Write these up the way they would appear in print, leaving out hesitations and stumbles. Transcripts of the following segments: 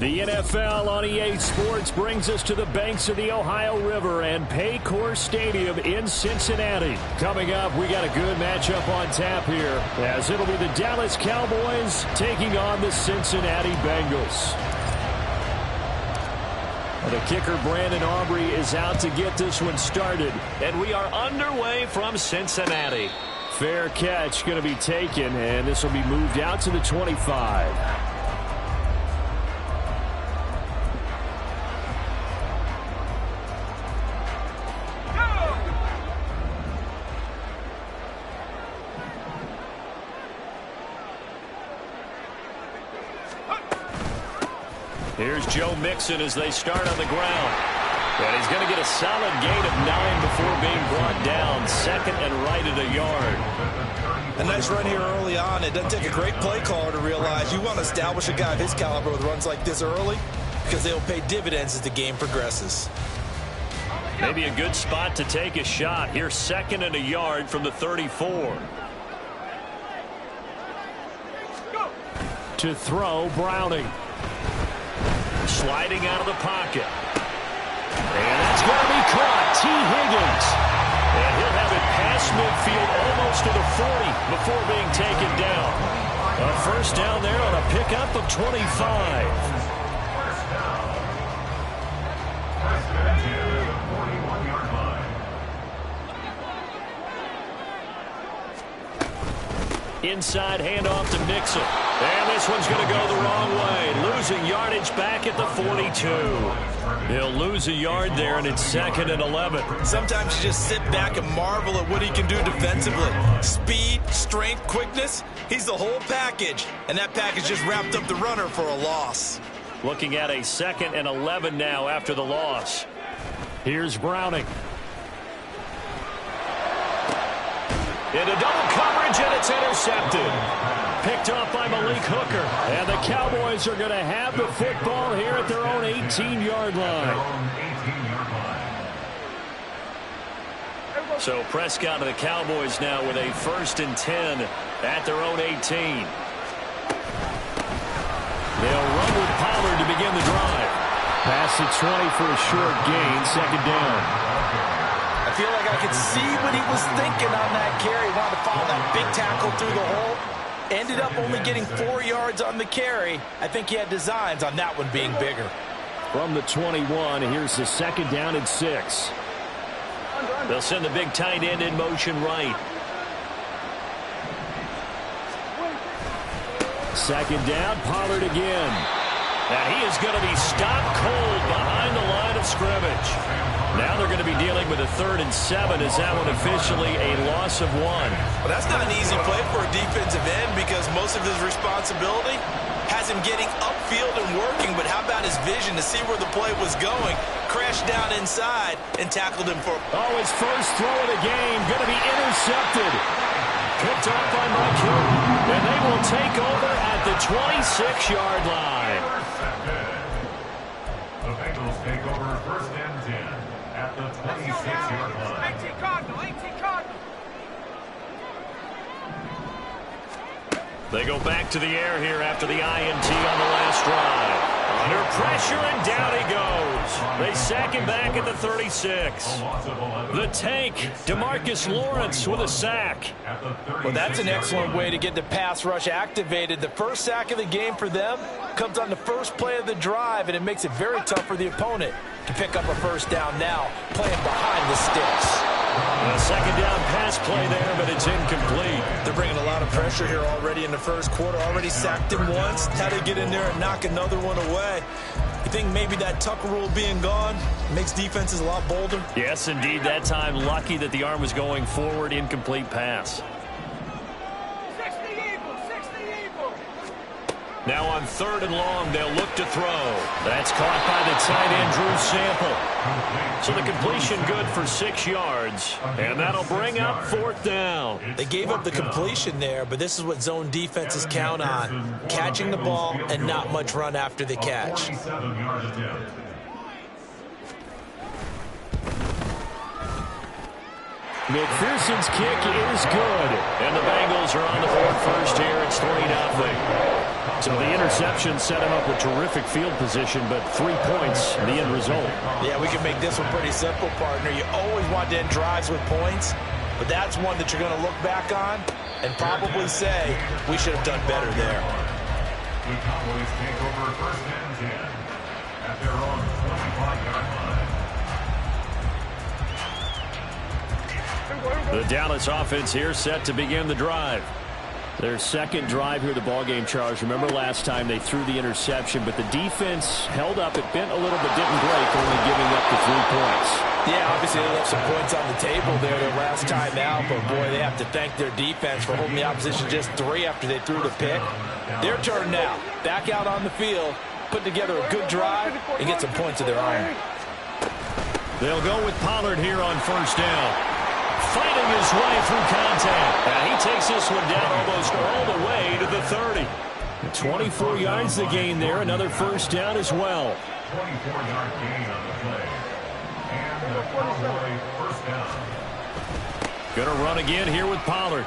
The NFL on EA Sports brings us to the banks of the Ohio River and Paycor Stadium in Cincinnati. Coming up, we got a good matchup on tap here, as it'll be the Dallas Cowboys taking on the Cincinnati Bengals. The kicker, Brandon Aubrey, is out to get this one started. And we are underway from Cincinnati. Fair catch going to be taken, and this will be moved out to the 25. Here's Joe Mixon as they start on the ground. And he's going to get a solid gain of 9 before being brought down. Second and right at a yard. A nice run here early on. It doesn't take a great play caller to realize you want to establish a guy of his caliber with runs like this early, because they'll pay dividends as the game progresses. Maybe a good spot to take a shot. Here's second and a yard from the 34. To throw, Browning. Sliding out of the pocket. And that's going to be caught. T. Higgins. And he'll have it past midfield almost to the 40 before being taken down. A first down there on a pickup of 25. Inside handoff to Mixon. And this one's going to go the wrong way. Losing yardage back at the 42. He'll lose a yard there, and it's second and 11. Sometimes you just sit back and marvel at what he can do defensively. Speed, strength, quickness. He's the whole package. And that package just wrapped up the runner for a loss. Looking at a second and 11 now after the loss. Here's Browning. Into double coverage, and it's intercepted. Picked off by Malik Hooker. And the Cowboys are going to have the football here at their own 18-yard line. So Prescott and the Cowboys now with a 1st and 10 at their own 18. They'll run with Pollard to begin the drive. Pass the 20 for a short gain, second down. I feel like I could see what he was thinking on that carry. Wanted to follow that big tackle through the hole. Ended up only getting 4 yards on the carry. I think he had designs on that one being bigger. From the 21, here's the second down and 6. They'll send the big tight end in motion right. Second down, Pollard again. And he is going to be stopped cold behind the line of scrimmage. Now they're going to be dealing with a 3rd and 7. Is that one officially a loss of 1? Well, that's not an easy play for a defensive end, because most of his responsibility has him getting upfield and working. But how about his vision to see where the play was going? Crashed down inside and tackled him for... Oh, his first throw of the game going to be intercepted. Picked up by Mike Hill. And they will take over at the 26-yard line. The Bengals take over 1st and 10 at the 26-yard line. 18 Cardinal, 18 Cardinal. They go back to the air here after the INT on the last drive. Under pressure, and down he goes. They sack him back at the 36. The tank, DeMarcus Lawrence with a sack. Well, that's an excellent way to get the pass rush activated. The first sack of the game for them comes on the first play of the drive, and it makes it very tough for the opponent to pick up a first down now, playing behind the sticks. A second down pass play there, but it's incomplete. They're bringing a lot of pressure here already in the first quarter. Already sacked him once. Had to get in there and knock another one away. You think maybe that Tucker rule being gone makes defenses a lot bolder? Yes, indeed. That time, lucky that the arm was going forward. Incomplete pass. Now on 3rd and long, they'll look to throw. That's caught by the tight end, Drew Sample. So the completion good for 6 yards, and that'll bring up 4th down. They gave up the completion there, but this is what zone defenses count on. Catching the ball and not much run after the catch. McPherson's kick is good. And the Bengals are on the board first here. It's 3-0. So the interception set him up with terrific field position, but 3 points, the end result. Yeah, we can make this one pretty simple, partner. You always want to end drives with points, but that's one that you're going to look back on and probably say, we should have done better there. The Cowboys take over first and 10 at their own 25-yard line. The Dallas offense here set to begin the drive. Their second drive here, the ballgame, Charles. Remember last time they threw the interception, but the defense held up. It bent a little, but didn't break, only giving up the 3 points. Yeah, obviously they left some points on the table there their last time out, but boy, they have to thank their defense for holding the opposition just 3 after they threw the pick. Their turn now. Back out on the field, put together a good drive, and get some points of their own. They'll go with Pollard here on first down. Fighting his way through contact. And he takes this one down almost all the way to the 30. 24 yards the gain there. Another first down as well. 24-yard gain on the play. And the Cowboy first down. Going to run again here with Pollard.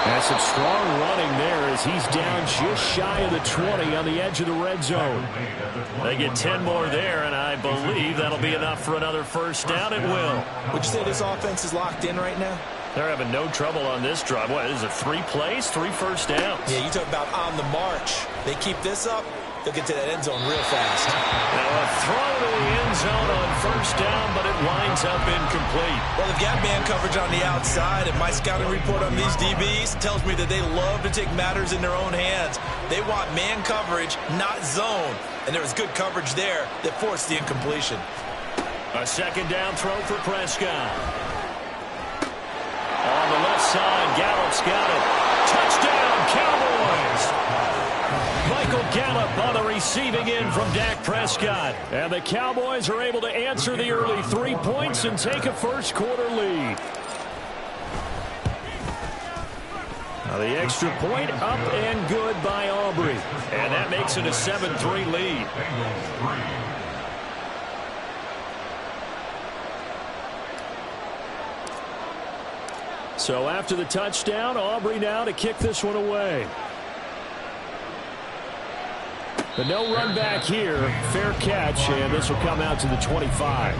That's some strong running there as he's down just shy of the 20 on the edge of the red zone. They get 10 more there, and I believe that'll be enough for another first down. It will. Would you say this offense is locked in right now? They're having no trouble on this drive. What, is it 3 plays, 3 first downs? Yeah, you talk about on the march. They keep this up, they'll get to that end zone real fast. Now a throw to the end zone on first down, but it winds up incomplete. Well, they've got man coverage on the outside, and my scouting report on these DBs tells me that they love to take matters in their own hands. They want man coverage, not zone. And there was good coverage there that forced the incompletion. A second down throw for Prescott. On the left side, Gallup's got it. Touchdown, Cowboys! Michael Gallup on the receiving end from Dak Prescott. And the Cowboys are able to answer the early 3 points and take a first quarter lead. Now the extra point up and good by Aubrey. And that makes it a 7-3 lead. So after the touchdown, Aubrey now to kick this one away. But no run back here. Fair catch, and this will come out to the 25.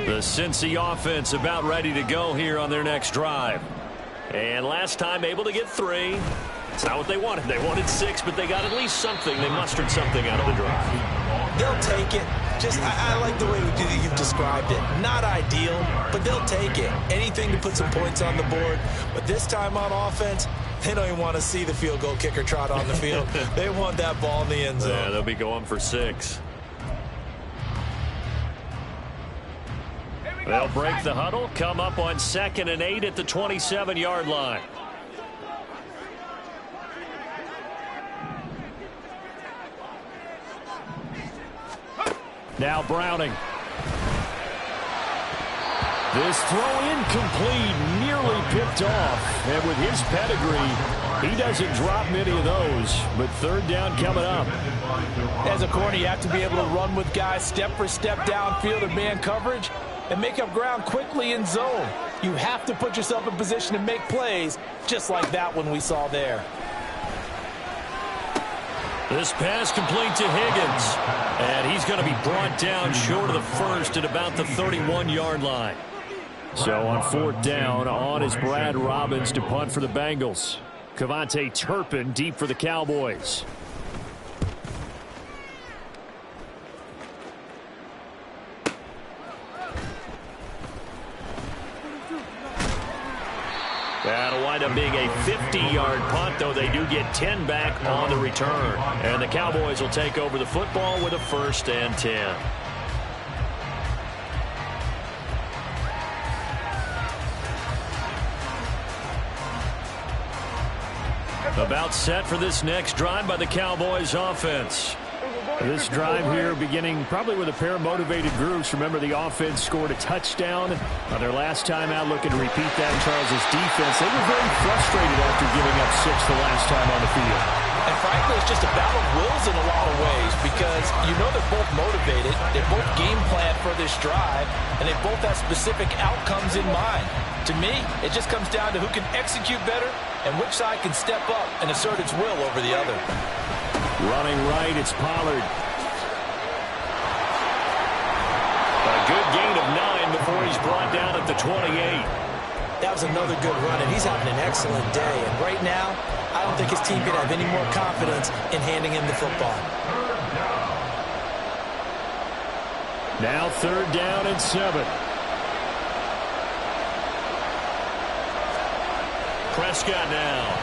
The Cincy offense about ready to go here on their next drive. And last time able to get 3. It's not what they wanted. They wanted 6, but they got at least something. They mustered something out of the drive. They'll take it. I like the way you've described it. Not ideal, but they'll take it. Anything to put some points on the board. But this time on offense, they don't even want to see the field goal kicker trot on the field. They want that ball in the end zone. Yeah, they'll be going for 6. They'll break the huddle, come up on 2nd and 8 at the 27-yard line. Now Browning. This throw incomplete, nearly picked off. And with his pedigree, he doesn't drop many of those. But third down coming up. As a corner, you have to be able to run with guys step for step downfield in man coverage and make up ground quickly in zone. You have to put yourself in position to make plays, just like that one we saw there. This pass complete to Higgins. And he's going to be brought down short of the first at about the 31-yard line. So on 4th down, on is Brad Robbins to punt for the Bengals. Kevontae Turpin deep for the Cowboys. That'll wind up being a 50-yard punt, though they do get 10 back on the return. And the Cowboys will take over the football with a 1st and 10. About set for this next drive by the Cowboys offense. This drive here beginning probably with a pair of motivated groups. Remember, the offense scored a touchdown on their last time out, looking to repeat that in Charles' defense. They were very frustrated after giving up 6 the last time on the field. And frankly, it's just a battle of wills in a lot of ways because you know they're both motivated, they both game plan for this drive, and they both have specific outcomes in mind. To me, it just comes down to who can execute better and which side can step up and assert its will over the other. Running right, it's Pollard. A good gain of 9 before he's brought down at the 28. That was another good run, and he's having an excellent day. And right now, I don't think his team can have any more confidence in handing him the football. Now 3rd down and 7. Prescott now.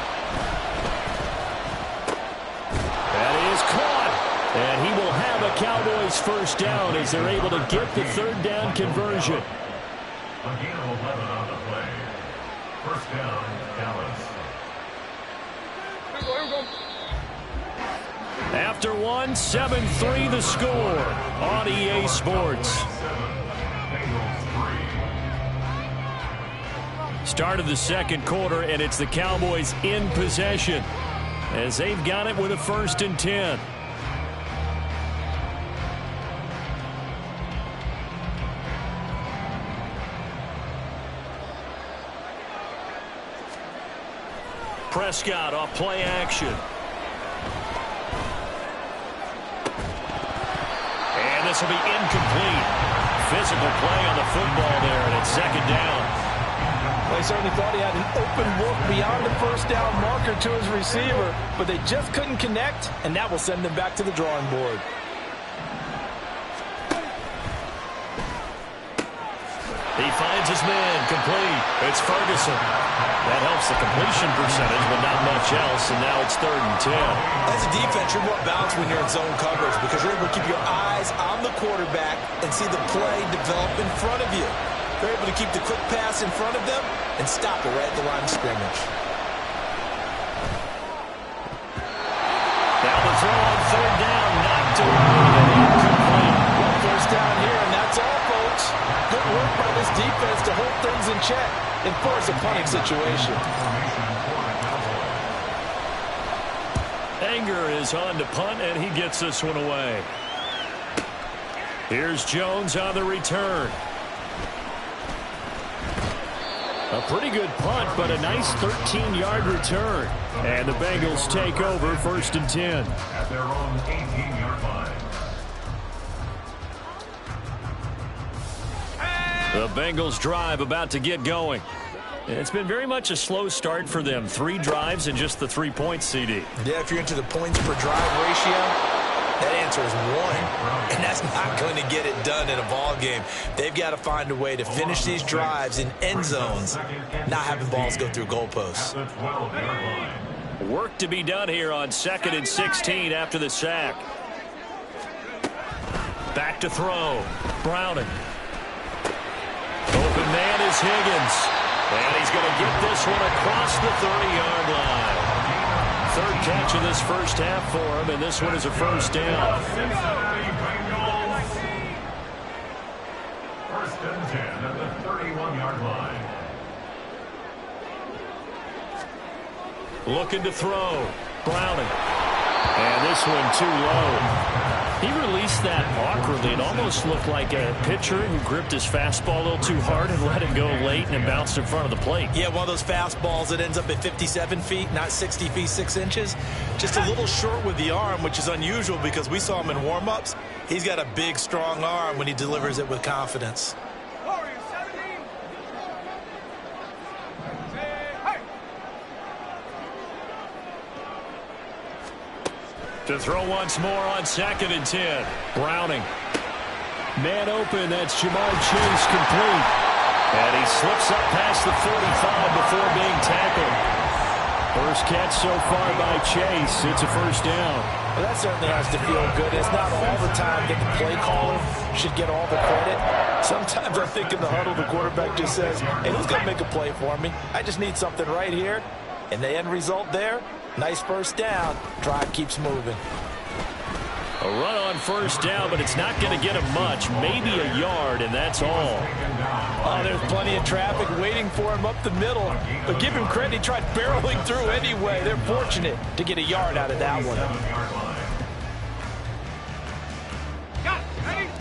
That is caught. And he will have a Cowboys first down as they're able to get the 3rd down conversion. A gain of 11 on the play. First down, Dallas. After 1, 7-3 the score on EA Sports. Start of the 2nd quarter, and it's the Cowboys in possession as they've got it with a 1st and 10. Prescott off play action. And this will be incomplete. Physical play on the football there, and it's 2nd down. They certainly thought he had an open look beyond the first down marker to his receiver, but they just couldn't connect, and that will send them back to the drawing board. He finds his man, complete. It's Ferguson. That helps the completion percentage, but not much else, and now it's 3rd and 10. As a defense, you're more balanced when you're in zone coverage because you're able to keep your eyes on the quarterback and see the play develop in front of you. They're able to keep the quick pass in front of them and stop it right at the line of scrimmage. Now the throw on 3rd down, knocked away and incomplete. Well, first down here, and that's all, folks. Good work by this defense to hold things in check and force a punting situation. Anger is on to punt, and he gets this one away. Here's Jones on the return. A pretty good punt, but a nice 13-yard return. And the Bengals take over 1st and 10. At their own 18-yard line. The Bengals drive about to get going. It's been very much a slow start for them. 3 drives and just the 3 points, CD. Yeah, if you're into the points per drive ratio, that answer is 1, and that's not going to get it done in a ball game. They've got to find a way to finish these drives in end zones, not having balls go through goalposts. Work to be done here on 2nd and 16 after the sack. Back to throw. Browning. Open man is Higgins. And he's going to get this one across the 30-yard line. 3rd catch of this first half for him, and this one is a first down. 1st and 10 at the 31-yard line. Looking to throw. Browning. And this one too low. He released that awkwardly. It almost looked like a pitcher who gripped his fastball a little too hard and let it go late, and it bounced in front of the plate. Yeah, one of those fastballs that ends up at 57 feet, not 60 feet, 6 inches. Just a little short with the arm, which is unusual because we saw him in warm-ups. He's got a big, strong arm when he delivers it with confidence. To throw once more on 2nd and 10. Browning. Man open. That's Jamar Chase complete. And he slips up past the 45 before being tackled. First catch so far by Chase. It's a first down. Well, that certainly has to feel good. It's not all the time that the play caller should get all the credit. Sometimes I think in the huddle, the quarterback just says, hey, who's going to make a play for me? I just need something right here. And the end result there, nice first down. Drive keeps moving. A run on first down, but it's not going to get him much. Maybe a yard, and that's all. Oh, there's plenty of traffic waiting for him up the middle. But give him credit, he tried barreling through anyway. They're fortunate to get a yard out of that one.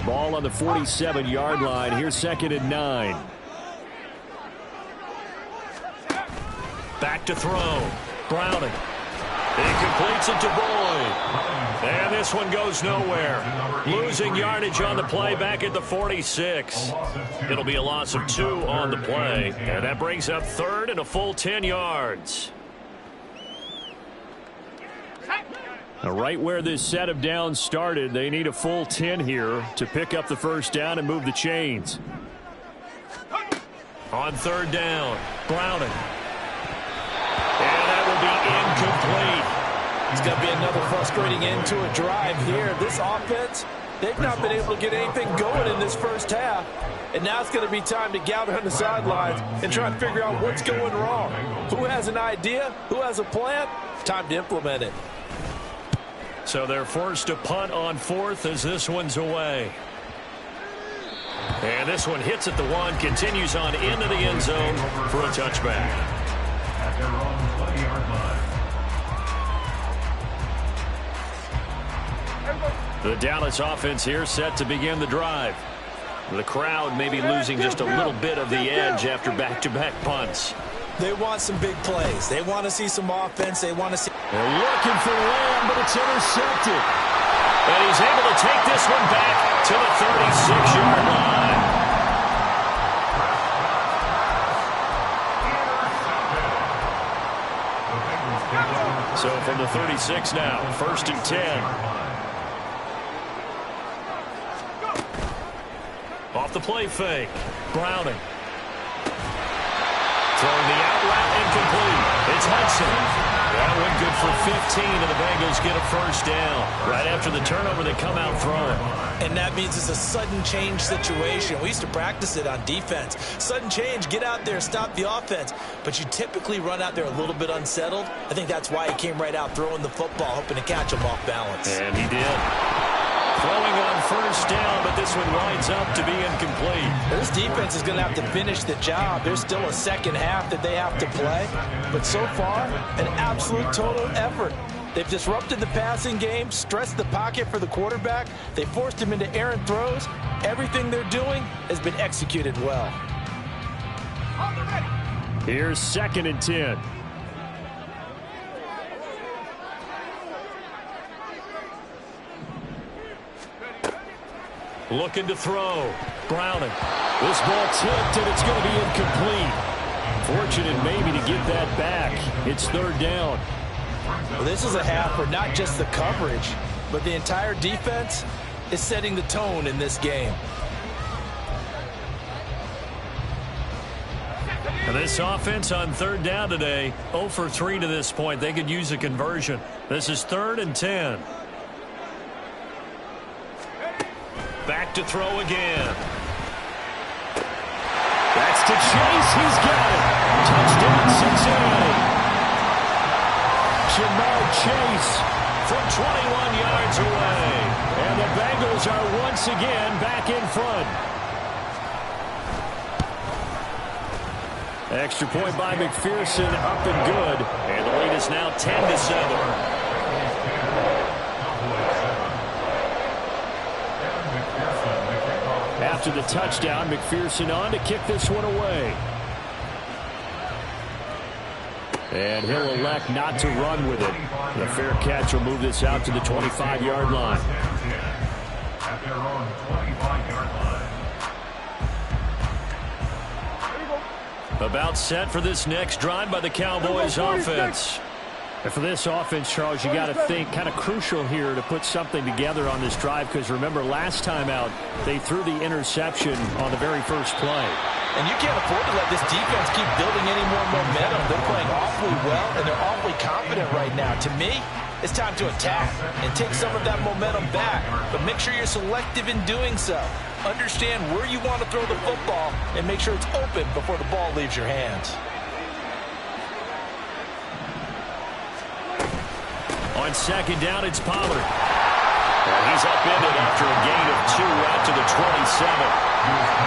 Ball on the 47-yard line. Here's 2nd and 9. Back to throw. Browning. He completes it to Boyd. And this one goes nowhere. Losing yardage on the play back at the 46. It'll be a loss of 2 on the play. And that brings up 3rd and a full 10 yards. Now, right where this set of downs started, they need a full 10 here to pick up the first down and move the chains. On 3rd down, Browning. And that will be incomplete. It's going to be another frustrating end to a drive here. This offense, they've not been able to get anything going in this first half. And now it's going to be time to gather on the sidelines and try and figure out what's going wrong. Who has an idea? Who has a plan? Time to implement it. So they're forced to punt on 4th as this one's away. And this one hits at the 1, continues on into the end zone for a touchback. At their own 20-yard line. The Dallas offense here set to begin the drive. The crowd may be losing just a little bit of the edge after back-to-back punts. They want some big plays. They want to see some offense. They want to see. They're looking for Lamb, but it's intercepted. And he's able to take this one back to the 36-yard line. So from the 36 now, 1st and 10. Off the play fake. Browning. Throwing the out route incomplete. It's Hudson. That one good for 15, and the Bengals get a first down. Right after the turnover, they come out throwing. And that means it's a sudden change situation. We used to practice it on defense. Sudden change, get out there, stop the offense. But you typically run out there a little bit unsettled. I think that's why he came right out throwing the football, hoping to catch him off balance. And he did. Throwing on first down, but this one winds up to be incomplete. This defense is going to have to finish the job. There's still a second half that they have to play. But so far, an absolute total effort. They've disrupted the passing game, stressed the pocket for the quarterback. They forced him into errant throws. Everything they're doing has been executed well. Here's 2nd and 10. Looking to throw. Browning. This ball tipped, and it's going to be incomplete. Fortunate maybe to get that back. It's 3rd down. Well, this is a half where not just the coverage, but the entire defense is setting the tone in this game. And this offense on 3rd down today, 0 for 3 to this point. They could use a conversion. This is 3rd and 10. Back to throw again. That's to Chase. He's got it. Touchdown, Cincinnati. Jamar Chase From 21 yards away. And the Bengals are once again back in front. Extra point by McPherson, up and good. And the lead is now 10-7. After the touchdown, McPherson on to kick this one away. And he'll elect not to run with it. The fair catch will move this out to the 25-yard line. At their own 25-yard line. About set for this next drive by the Cowboys offense. And for this offense, Charles, you got to think kind of crucial here to put something together on this drive, because remember last time out they threw the interception on the very first play. And you can't afford to let this defense keep building any more momentum. They're playing awfully well, and they're awfully confident right now. To me, it's time to attack and take some of that momentum back. But make sure you're selective in doing so. Understand where you want to throw the football and make sure it's open before the ball leaves your hands. On 2nd down, it's Pollard. And he's upended after a gain of 2 out to the 27.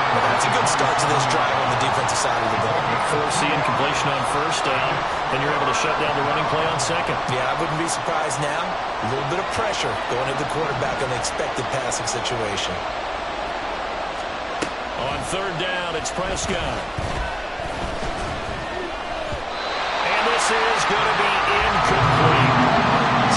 Well, that's a good start to this drive on the defensive side of the ball. Force the incompletion on first down, and you're able to shut down the running play on second. Yeah, I wouldn't be surprised now. A little bit of pressure going at the quarterback on the expected passing situation. On third down, it's Prescott. And this is going to be incomplete.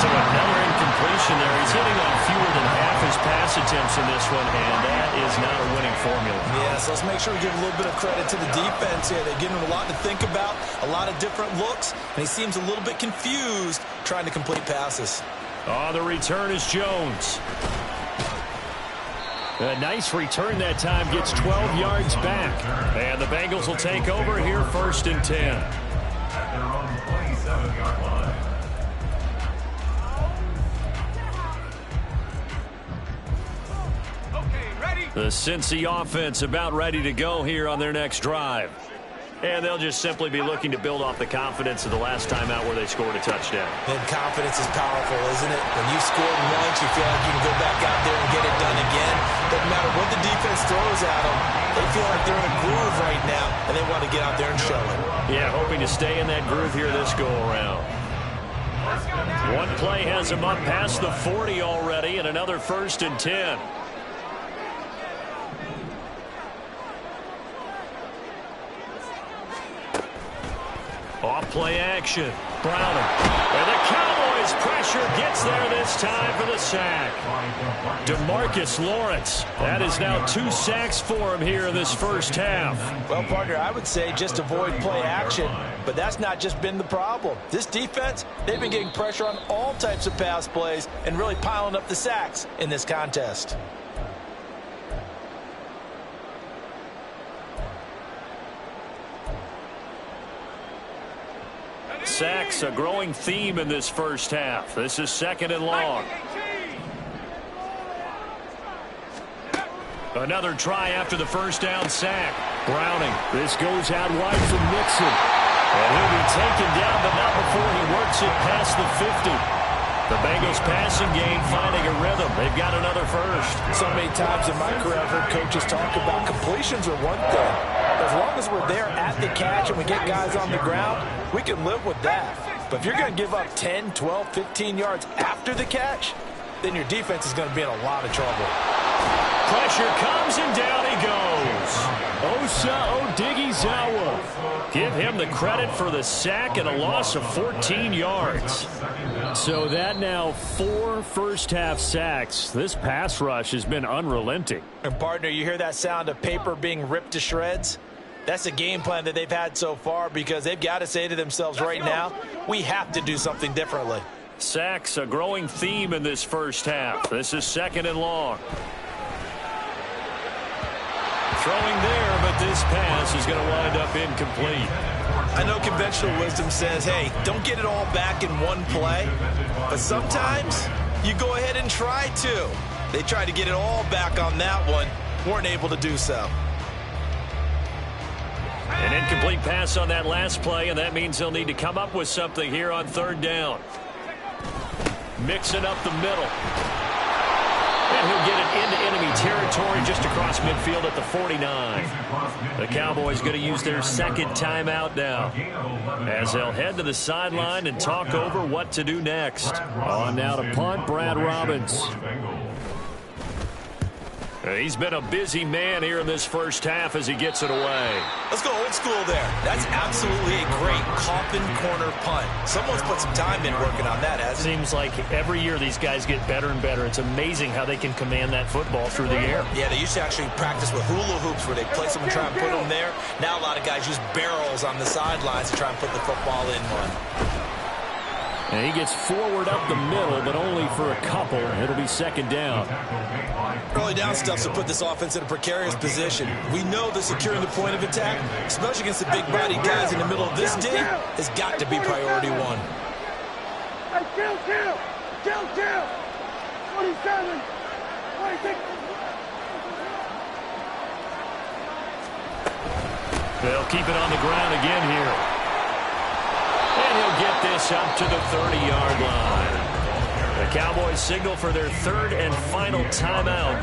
So another incompletion there. He's hitting on fewer than half his pass attempts in this one, and that is not a winning formula. Yeah, so let's make sure we give a little bit of credit to the defense here. They're giving him a lot to think about, a lot of different looks, and he seems a little bit confused trying to complete passes. Oh, the return is Jones. A nice return that time, gets 12 yards back. And the Bengals will take over here, 1st and 10. At their own 27-yard line. The Cincy offense about ready to go here on their next drive. And they'll just simply be looking to build off the confidence of the last time out where they scored a touchdown. And confidence is powerful, isn't it? When you scored once, you feel like you can go back out there and get it done again. Doesn't matter what the defense throws at them. They feel like they're in a groove right now, and they want to get out there and show it. Yeah, hoping to stay in that groove here this go-around. One play has him up past the 40 already, and another 1st and 10. Off play action. Browning. And the Cowboys pressure gets there this time for the sack. DeMarcus Lawrence. That is now 2 sacks for him here in this first half. Well, partner, I would say just avoid play action, but that's not just been the problem. This defense, they've been getting pressure on all types of pass plays and really piling up the sacks in this contest. Sacks, a growing theme in this first half. This is 2nd and long. Another try after the first down sack. Browning. This goes out wide from Nixon. And he'll be taken down, but not before he works it past the 50. The Bengals passing game finding a rhythm. They've got another first. So many times in my career I've heard coaches talk about completions are one thing. As long as we're there at the catch and we get guys on the ground, we can live with that. But if you're going to give up 10, 12, 15 yards after the catch, then your defense is going to be in a lot of trouble. Pressure comes and down he goes. Osa Odighizuwa. Give him the credit for the sack and a loss of 14 yards. So that now 4 first-half sacks. This pass rush has been unrelenting. And partner, you hear that sound of paper being ripped to shreds? That's the game plan that they've had so far because they've got to say to themselves right now, we have to do something differently. Sacks, a growing theme in this first half. This is 2nd and long. Throwing there, but this pass is going to wind up incomplete. I know conventional wisdom says, hey, don't get it all back in one play. But sometimes you go ahead and try to. They tried to get it all back on that one. Weren't able to do so. An incomplete pass on that last play, and that means they'll need to come up with something here on 3rd down. Mixing up the middle. And he'll get it into enemy territory just across midfield at the 49. The Cowboys going to use their 2nd timeout now, as they'll head to the sideline and talk over what to do next. On now to punt, Brad Robbins. He's been a busy man here in this first half as he gets it away. Let's go old school there. That's absolutely a great coffin corner punt. Someone's put some time in working on that, hasn't it? Seems like every year these guys get better and better. It's amazing how they can command that football through the air. Yeah, they used to actually practice with hula hoops where they place them and try and put them there. Now a lot of guys use barrels on the sidelines to try and put the football in one. And he gets forward up the middle, but only for a couple. It'll be 2nd down. Early down stuff to put this offense in a precarious position. We know that securing the point of attack, especially against the big-bodied guys in the middle of this D, has got to be priority one. Hey, kill! 27, 26. They'll keep it on the ground again here. And he'll get this up to the 30-yard line. The Cowboys signal for their third and final timeout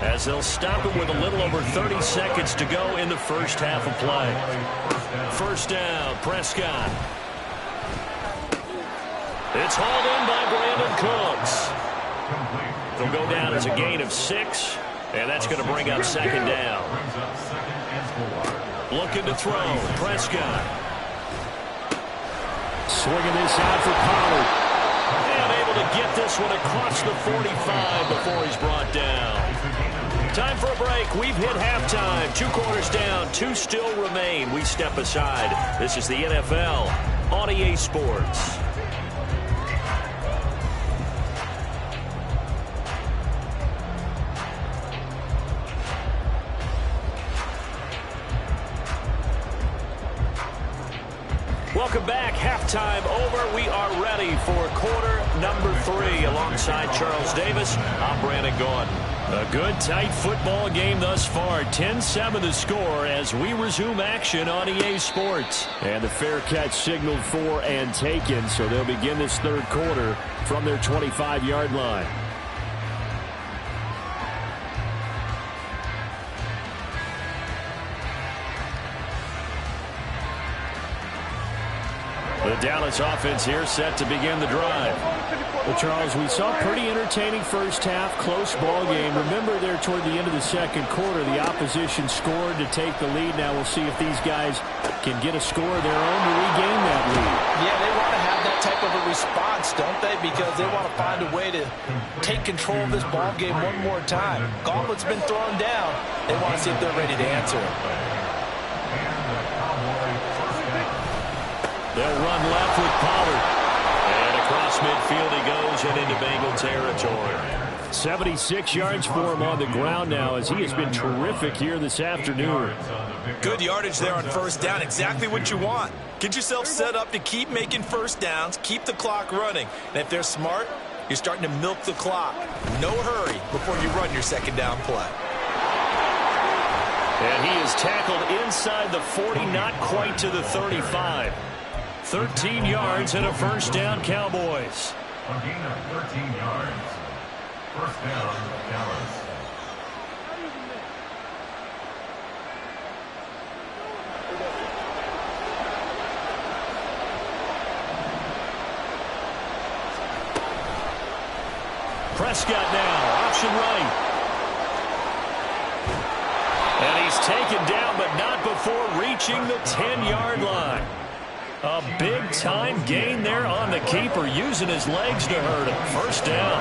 as they'll stop it with a little over 30 seconds to go in the first half of play. First down, Prescott. It's hauled in by Brandon Cooks. They'll go down as a gain of 6, and that's going to bring up second down. Looking to throw, Prescott. Swinging this out for Pollard. And able to get this one across the 45 before he's brought down. Time for a break. We've hit halftime. 2 quarters down, 2 still remain. We step aside. This is the NFL on EA Sports. Welcome back. Halftime over. We are ready for quarter number 3. Alongside Charles Davis, I'm Brandon Gaudin. A good, tight football game thus far. 10-7 the score as we resume action on EA Sports. And the fair catch signaled for and taken, so they'll begin this third quarter from their 25-yard line. The Dallas offense here set to begin the drive. Well, Charles, we saw a pretty entertaining first half, close ball game. Remember there toward the end of the second quarter, the opposition scored to take the lead. Now we'll see if these guys can get a score of their own to regain that lead. Yeah, they want to have that type of a response, don't they? Because they want to find a way to take control of this ball game one more time. Gauntlet's been thrown down. They want to see if they're ready to answer it. They'll run left with Pollard. And across midfield he goes and into Bengal territory. 76 yards for him on the ground now as he has been terrific here this afternoon. Good yardage there on first down. Exactly what you want. Get yourself set up to keep making first downs, keep the clock running. And if they're smart, you're starting to milk the clock. No hurry before you run your second down play. And he is tackled inside the 40, not quite to the 35. 13 yards and a first down, Cowboys. A gain of 13 yards. First down, Dallas. Prescott now, option right. And he's taken down, but not before reaching the 10-yard line. A big-time gain there on the keeper, using his legs to hurt him. First down.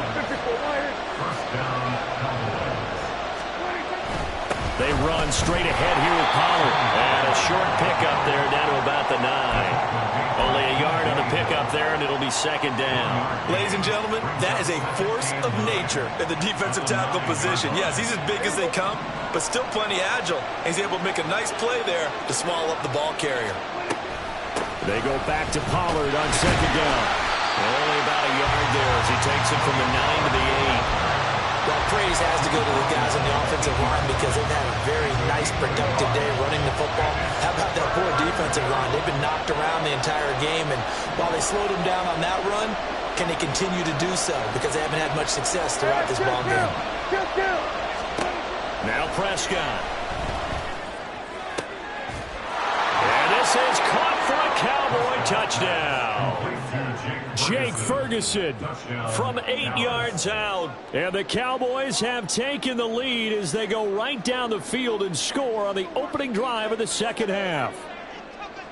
They run straight ahead here with Pollard. And a short pickup there down to about the 9. Only a yard on the pickup there, and it'll be second down. Ladies and gentlemen, that is a force of nature at the defensive tackle position. Yes, he's as big as they come, but still plenty agile. He's able to make a nice play there to swallow up the ball carrier. They go back to Pollard on second down. Only about a yard there as he takes it from the 9 to the 8. Well, praise has to go to the guys on the offensive line because they've had a very nice, productive day running the football. How about that poor defensive line? They've been knocked around the entire game, and while they slowed them down on that run, can they continue to do so? Because they haven't had much success throughout this ball game. Now Prescott. And this is caught for a Cowboy touchdown. Jake Ferguson From 8 yards out. and the Cowboys have taken the lead as they go right down the field and score on the opening drive of the second half.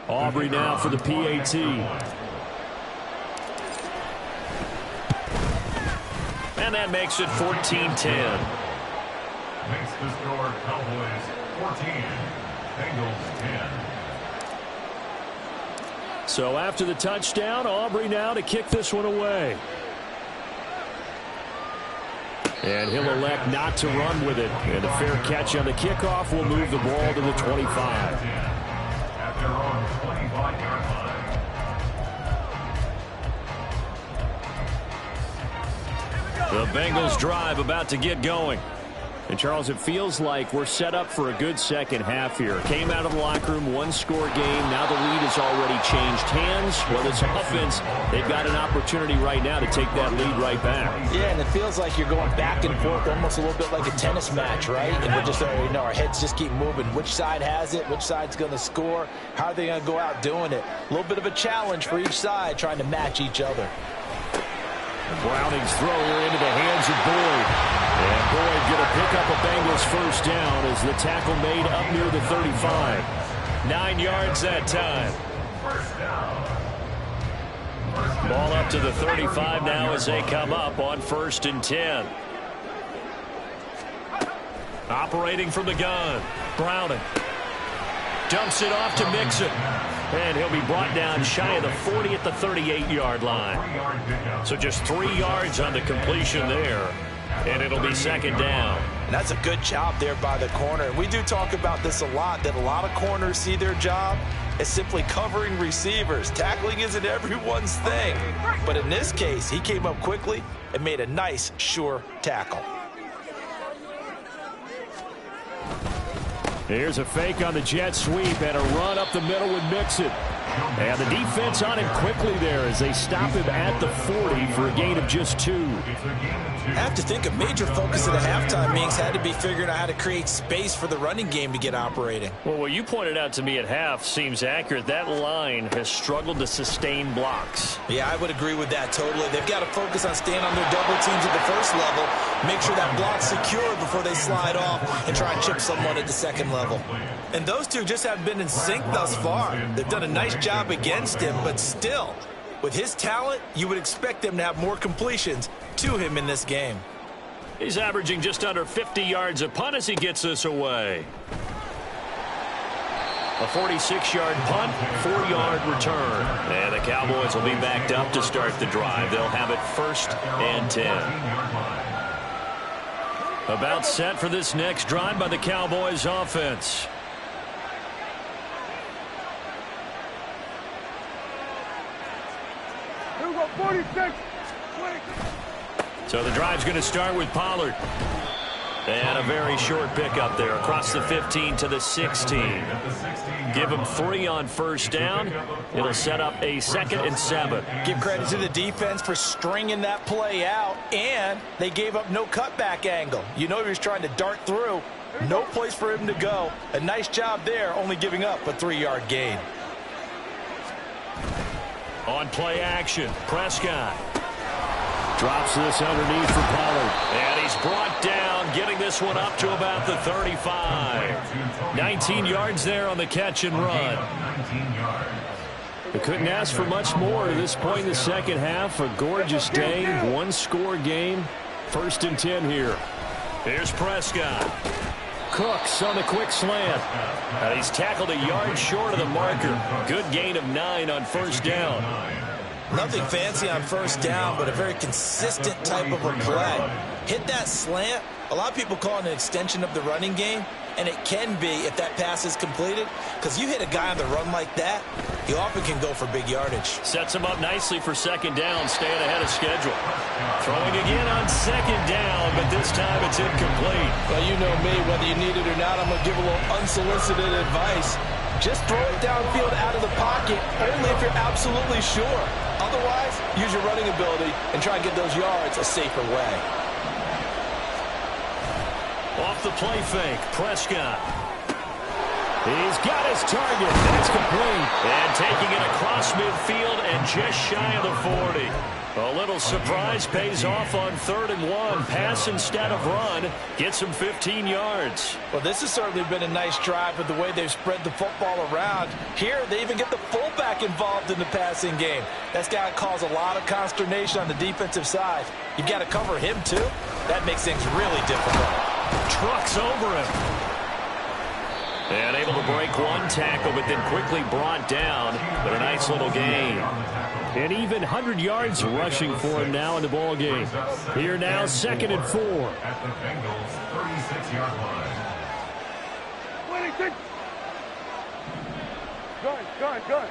Aubrey now for the PAT. And that makes it 14-10. Makes the score Cowboys 14, Bengals 10. So after the touchdown, Aubrey now to kick this one away. And he'll elect not to run with it. And a fair catch on the kickoff will move the ball to the 25. At their own 25-yard line. The Bengals drive about to get going. And, Charles, it feels like we're set up for a good second half here. Came out of the locker room, one-score game. Now the lead has already changed hands. Well, this offense, they've got an opportunity right now to take that lead right back. Yeah, and it feels like you're going back and forth almost a little bit like a tennis match, right? And we're just, our heads just keep moving. Which side has it? Which side's going to score? How are they going to go out doing it? A little bit of a challenge for each side trying to match each other. Browning's throw here into the hands of Boyd. And Boyd going to pick up a Bengals first down as the tackle made up near the 35. 9 yards that time. Ball up to the 35 now as they come up on 1st and 10. Operating from the gun. Browning. Dumps it off to Mixon. And he'll be brought down shy of the 40 at the 38-yard line. So just 3 yards on the completion there. And it'll be 2nd down. And that's a good job there by the corner. And we do talk about this a lot, that a lot of corners see their job as simply covering receivers. Tackling isn't everyone's thing. But in this case, he came up quickly and made a nice, sure tackle. Here's a fake on the jet sweep and a run up the middle with Mixon. And the defense on him quickly there as they stop him at the 40 for a gain of just 2. I have to think a major focus of the halftime meetings had to be figuring out how to create space for the running game to get operating. Well, what you pointed out to me at half seems accurate. That line has struggled to sustain blocks. Yeah, I would agree with that totally. They've got to focus on staying on their double teams at the first level, make sure that block's secure before they slide off and try and chip someone at the second level. And those two just haven't been in sync thus far. They've done a nice job against him, but still, with his talent, you would expect them to have more completions to him in this game. He's averaging just under 50 yards a punt as he gets this away. A 46-yard punt, 4-yard return. And the Cowboys will be backed up to start the drive. They'll have it 1st and 10. About set for this next drive by the Cowboys offense. Here we go, 46. So the drive's going to start with Pollard. And a very short pickup there across the 15 to the 16. Give him 3 on 1st down. It'll set up a 2nd and 7. Give credit to the defense for stringing that play out, and they gave up no cutback angle. You know he was trying to dart through. No place for him to go. A nice job there, only giving up a 3-yard gain. On play action, Prescott. Drops this underneath for Pollard. And he's brought down, getting this one up to about the 35. 19 yards there on the catch and run. They couldn't ask for much more at this point in the second half. A gorgeous day, 1-score game. 1st and 10 here. Here's Prescott. Cooks on the quick slant. And he's tackled a yard short of the marker. Good gain of 9 on 1st down. Nothing fancy on 1st down, but a very consistent type of a play. Hit that slant. A lot of people call it an extension of the running game, and it can be if that pass is completed, because you hit a guy on the run like that, he often can go for big yardage. Sets him up nicely for 2nd down, staying ahead of schedule. Throwing again on 2nd down, but this time it's incomplete. Well, you know me, whether you need it or not, I'm going to give a little unsolicited advice. Just throw it downfield out of the pocket, only if you're absolutely sure. Otherwise, use your running ability and try and get those yards a safer way. Off the play fake, Prescott. He's got his target. That's complete. And taking it across midfield and just shy of the 40. A little surprise pays off on 3rd and 1. Pass instead of run. Gets him 15 yards. Well, this has certainly been a nice drive with the way they've spread the football around. Here, they even get the fullback involved in the passing game. That's got to cause a lot of consternation on the defensive side. You've got to cover him, too. That makes things really difficult. Trucks over him. And able to break one tackle, but then quickly brought down. But a nice little gain. And even 100 yards rushing for him now in the ball game. Here now, 2nd and 4. At the Bengals' 36-yard line. 26. Good.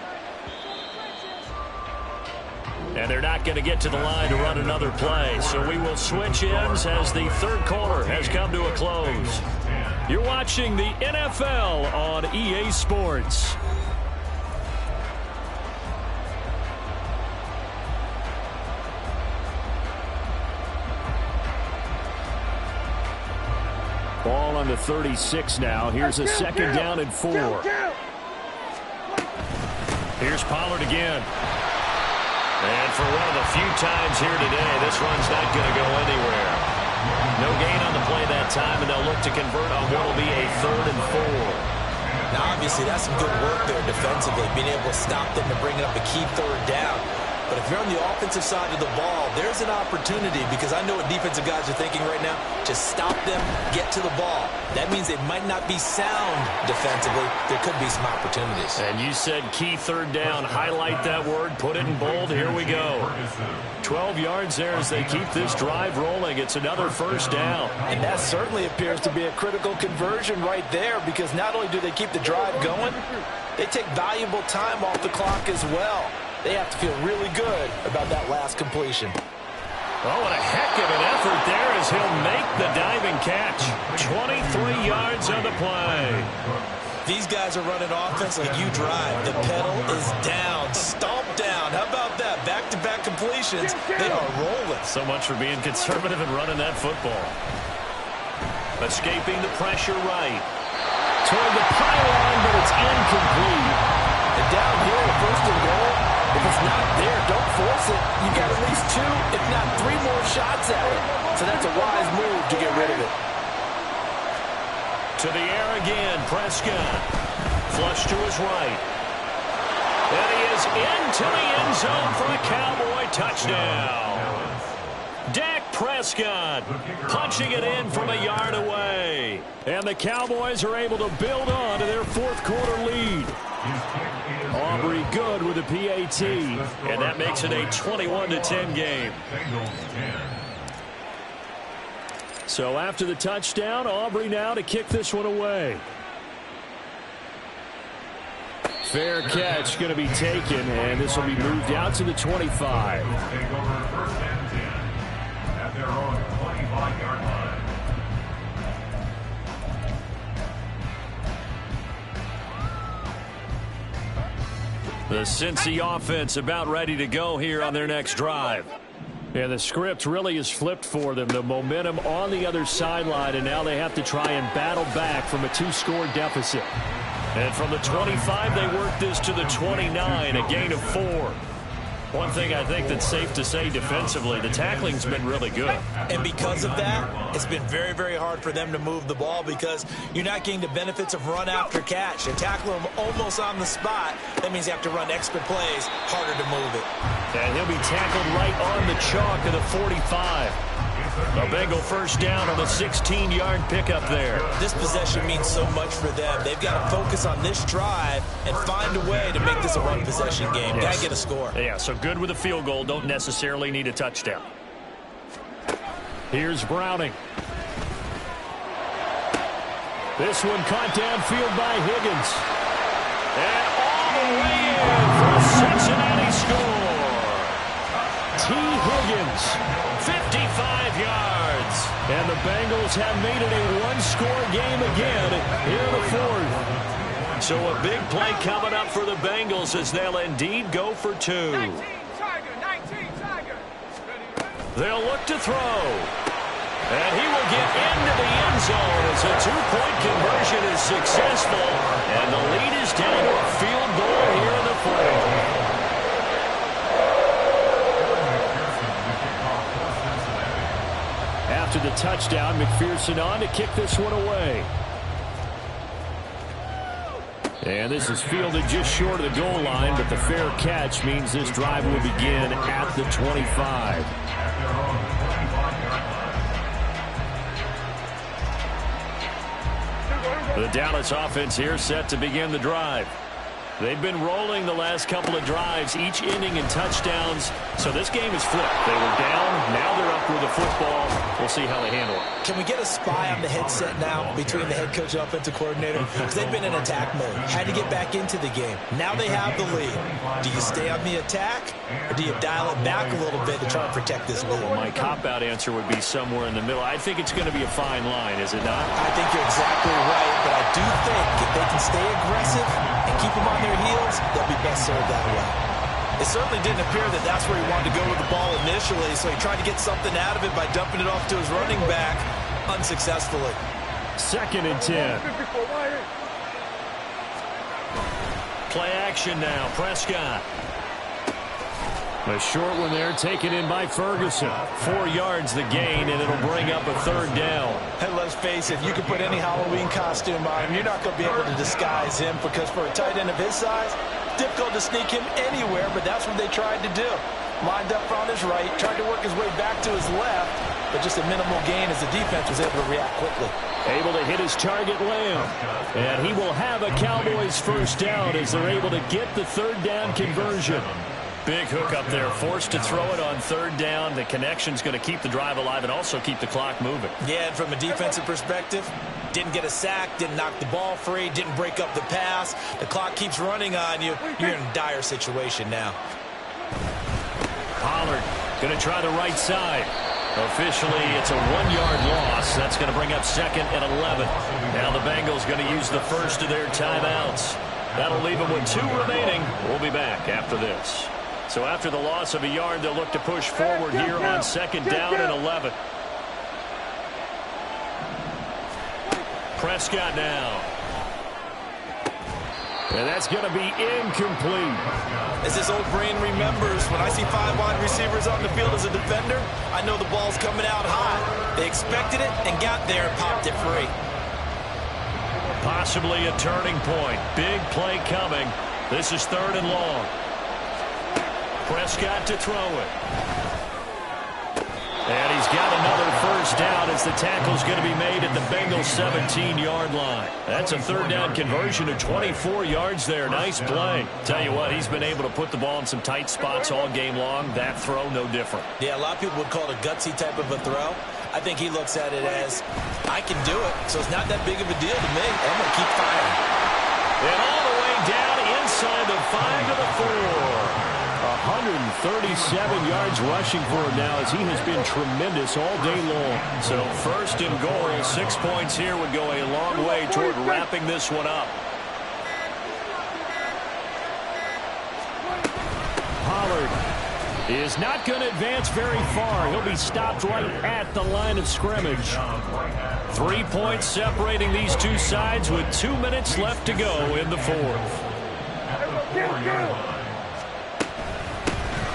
And they're not going to get to the line to run another play. So we will switch ends as the third quarter has come to a close. You're watching the NFL on EA Sports. Ball on the 36 now. Here's a second down and 4. Here's Pollard again. And for one of the few times here today, this run's not going to go anywhere. No gain on the play that time, and they'll look to convert on what will be a 3rd and 4. Now, obviously, that's some good work there defensively, being able to stop them and bring up a key 3rd down. But if you're on the offensive side of the ball, there's an opportunity, because I know what defensive guys are thinking right now. Just stop them, get to the ball. That means they might not be sound defensively. There could be some opportunities. And you said key 3rd down. Highlight that word. Put it in bold. Here we go. 12 yards there as they keep this drive rolling. It's another 1st down. And that certainly appears to be a critical conversion right there, because not only do they keep the drive going, they take valuable time off the clock as well. They have to feel really good about that last completion. Oh, what a heck of an effort there as he'll make the diving catch. 23 yards on the play. These guys are running offense like you drive. The pedal is down, stomp down. How about that? Back-to-back completions. They are rolling. So much for being conservative and running that football. Escaping the pressure right. Toward the pylon, but it's incomplete. And down here, 1st and goal. If it's not there, don't force it. You've got at least 2, if not 3 more shots at it. So that's a wise move to get rid of it. To the air again, Prescott. Flush to his right. And he is into the end zone for a Cowboy touchdown. Dak Prescott punching it in from a yard away. And the Cowboys are able to build on to their 4th quarter lead. Aubrey good with a PAT, and that makes it a 21-10 game. So after the touchdown, Aubrey now to kick this one away. Fair catch going to be taken, and this will be moved out to the 25. Take over 1st and 10 at their own 25-yard line. The Cincy offense about ready to go here on their next drive. And the script really is flipped for them. The momentum on the other sideline, and now they have to try and battle back from a 2-score deficit. And from the 25, they work this to the 29, a gain of 4. One thing I think that's safe to say defensively, the tackling's been really good. And because of that, it's been very, very hard for them to move the ball, because you're not getting the benefits of run after catch. They tackle him almost on the spot. That means you have to run extra plays, harder to move it. And he'll be tackled right on the chalk of the 45. A Bengal 1st down on the 16-yard pickup there. This possession means so much for them. They've got to focus on this drive and find a way to make this a one-possession game. Yes. Got to get a score. Yeah, so good with a field goal. Don't necessarily need a touchdown. Here's Browning. This one caught downfield by Higgins. And all the way in for a Cincinnati score. T. Higgins, 55 yards. And the Bengals have made it a 1-score game again here in the 4th. So a big play coming up for the Bengals as they'll indeed go for 2. 19 Tiger. They'll look to throw. And he will get into the end zone as a 2-point conversion is successful. And the lead is down to a field goal here in the 4th. After the touchdown, McPherson on to kick this one away. And this is fielded just short of the goal line, but the fair catch means this drive will begin at the 25. The Dallas offense here set to begin the drive. They've been rolling the last couple of drives, each inning in touchdowns. So this game is flipped. They were down. Now they're up with the football. We'll see how they handle it. Can we get a spy on the headset now between the head coach and offensive coordinator? Because they've been in attack mode. Had to get back into the game. Now they have the lead. Do you stay on the attack, or do you dial it back a little bit to try and protect this lead? Well, my cop-out answer would be somewhere in the middle. I think it's going to be a fine line, is it not? I think you're exactly right, but I do think if they can stay aggressive and keep them on their heels, they'll be best served that way. It certainly didn't appear that that's where he wanted to go with the ball initially, so he tried to get something out of it by dumping it off to his running back unsuccessfully. 2nd and 10. Play action now. Prescott. A short one there, taken in by Ferguson. 4 yards the gain, and it'll bring up a 3rd down. And let's face it, you can put any Halloween costume on him. You're not going to be able to disguise him, because for a tight end of his size, difficult to sneak him anywhere, but that's what they tried to do. Lined up on his right, tried to work his way back to his left, but just a minimal gain as the defense was able to react quickly. Able to hit his target, Lamb. And he will have a Cowboys 1st down as they're able to get the 3rd down conversion. Big hook up there, forced to throw it on 3rd down. The connection's going to keep the drive alive and also keep the clock moving. Yeah, and from a defensive perspective, didn't get a sack, didn't knock the ball free, didn't break up the pass. The clock keeps running on you. You're in a dire situation now. Pollard going to try the right side. Officially, it's a 1-yard loss. That's going to bring up 2nd and 11. Now the Bengals going to use the first of their timeouts. That'll leave them with 2 remaining. We'll be back after this. So after the loss of a yard, they'll look to push forward here on 2nd down and 11. Prescott now. And that's going to be incomplete. As this old brain remembers, when I see 5 wide receivers on the field as a defender, I know the ball's coming out high. They expected it and got there and popped it free. Possibly a turning point. Big play coming. This is 3rd and long. Prescott to throw it. And he's got another 1st down as the tackle's going to be made at the Bengals 17-yard line. That's a 3rd down conversion of 24 yards there. Nice play. Tell you what, he's been able to put the ball in some tight spots all game long. That throw, no different. Yeah, a lot of people would call it a gutsy type of a throw. I think he looks at it as, I can do it, so it's not that big of a deal to me. I'm going to keep firing. And all the way down inside the 5 to the 4. 137 yards rushing for him now as he has been tremendous all day long. So 1st and goal, 6 points here would go a long way toward wrapping this one up. Pollard is not going to advance very far. He'll be stopped right at the line of scrimmage. 3 points separating these two sides with 2 minutes left to go in the 4th.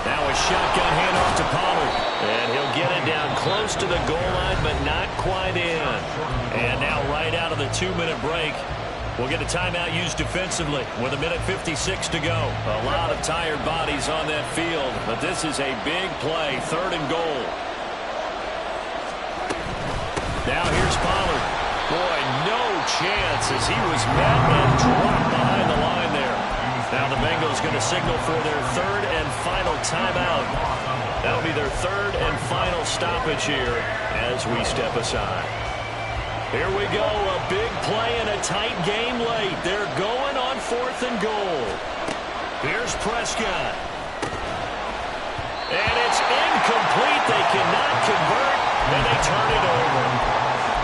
Now a shotgun handoff to Pollard. And he'll get it down close to the goal line, but not quite in. And now right out of the 2-minute break, we'll get a timeout used defensively with 1:56 to go. A lot of tired bodies on that field, but this is a big play, 3rd and goal. Now here's Pollard. Boy, no chance as he was met and dropped behind the line there. Now the Bengals going to signal for their 3rd and final timeout. That'll be their 3rd and final stoppage here as we step aside. Here we go, a big play in a tight game late. They're going on 4th and goal. Here's Prescott. And it's incomplete. They cannot convert, and they turn it over.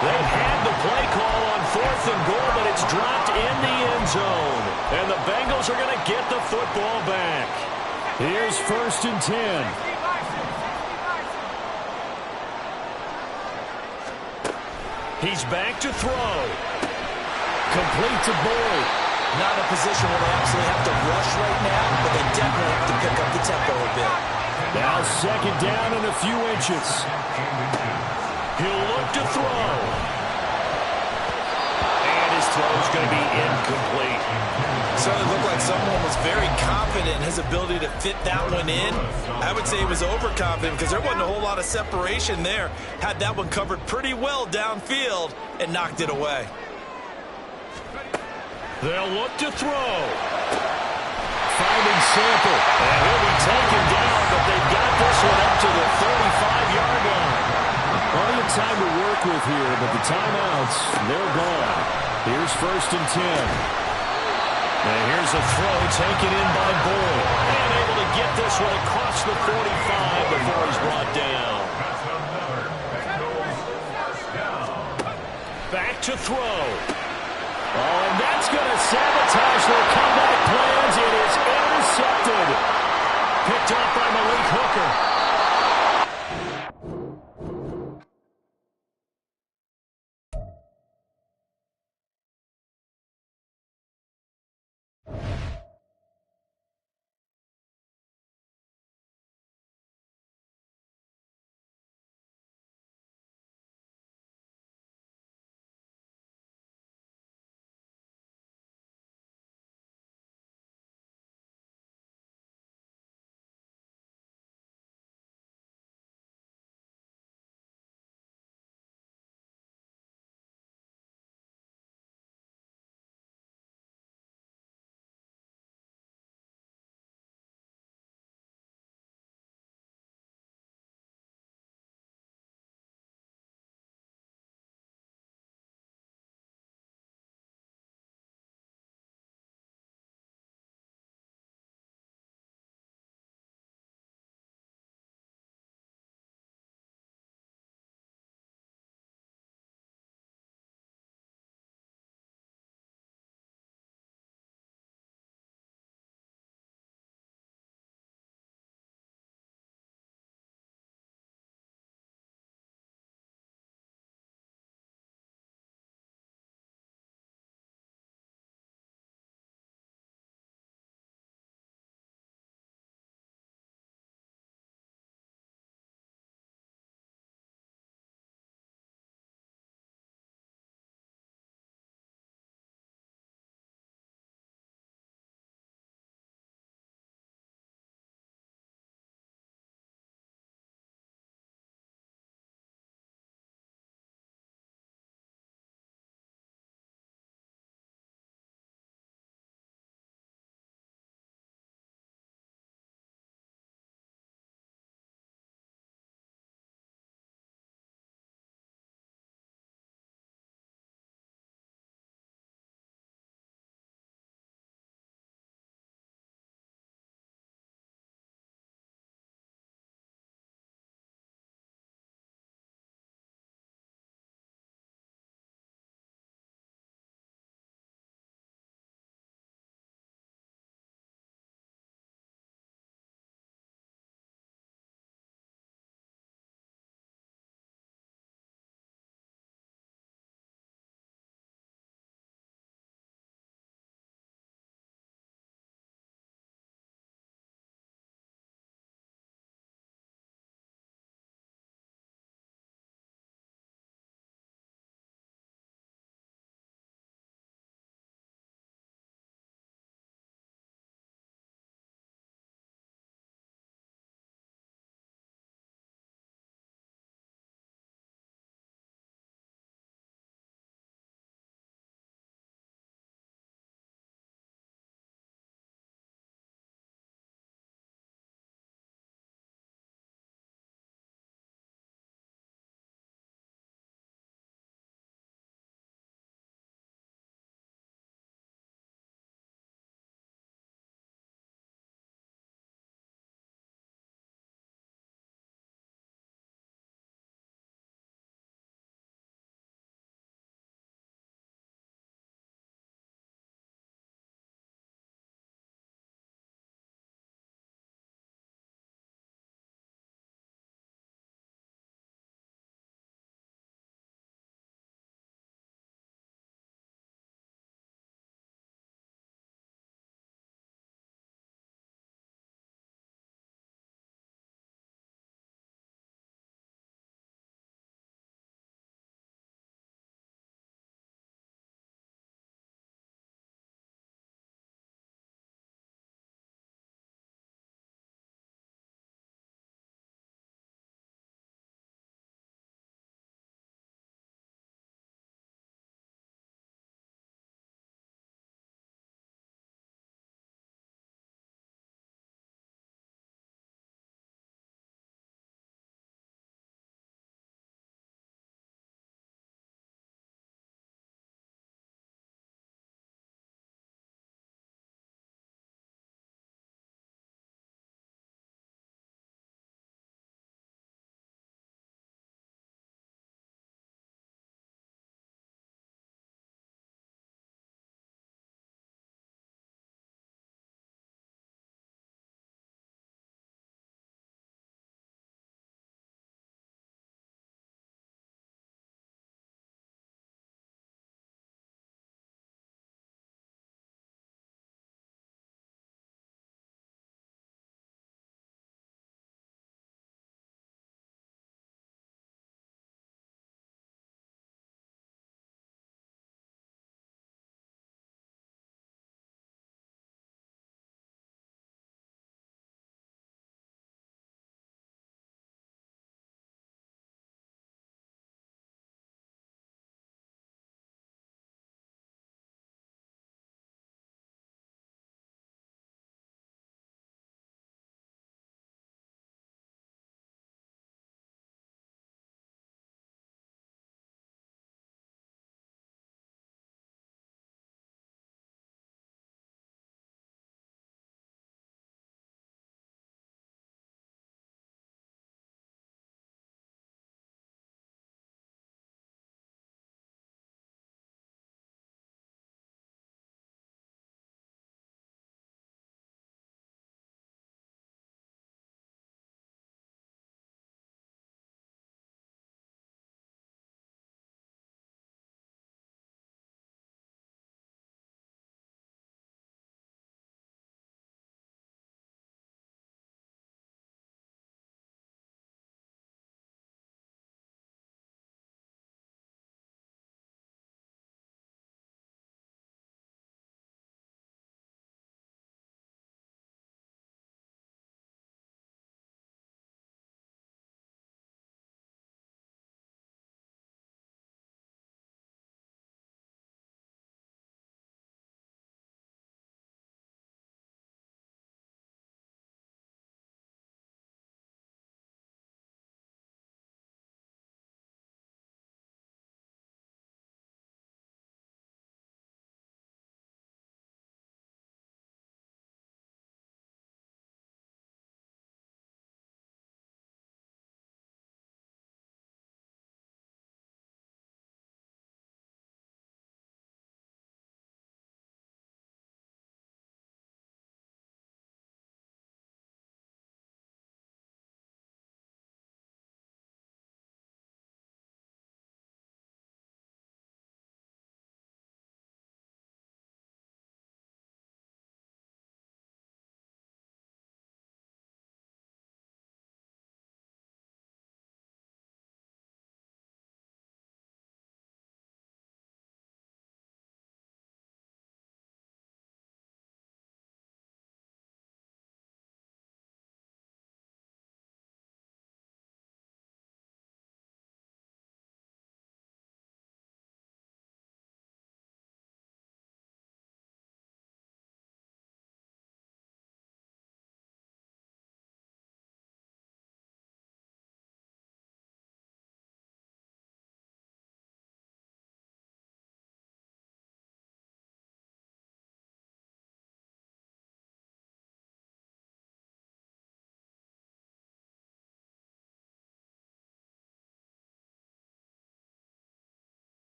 They've had the play call on 4th and goal, but it's dropped in the end zone. And the Bengals are going to get the football back. Here's 1st and 10. He's back to throw. Complete to Boyd. Not in a position where they absolutely have to rush right now, but they definitely have to pick up the tempo a bit. Now 2nd down and a few inches. He'll look to throw. And his throw is going to be incomplete. Certainly looked like someone was very confident in his ability to fit that one in. I would say he was overconfident because there wasn't a whole lot of separation there. Had that one covered pretty well downfield and knocked it away. They'll look to throw. Finding Sample. And he'll be taken down, but they've got this one up to the 35-yard line. Plenty of time to work with here, but the timeouts, they're gone. Here's 1st and 10. And here's a throw taken in by Boyd. And able to get this one across the 45 before he's brought down. Back to throw. Oh, and that's going to sabotage their comeback plans. It is intercepted. Picked up by Malik Hooker.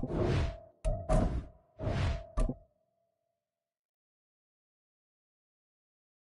Tiger.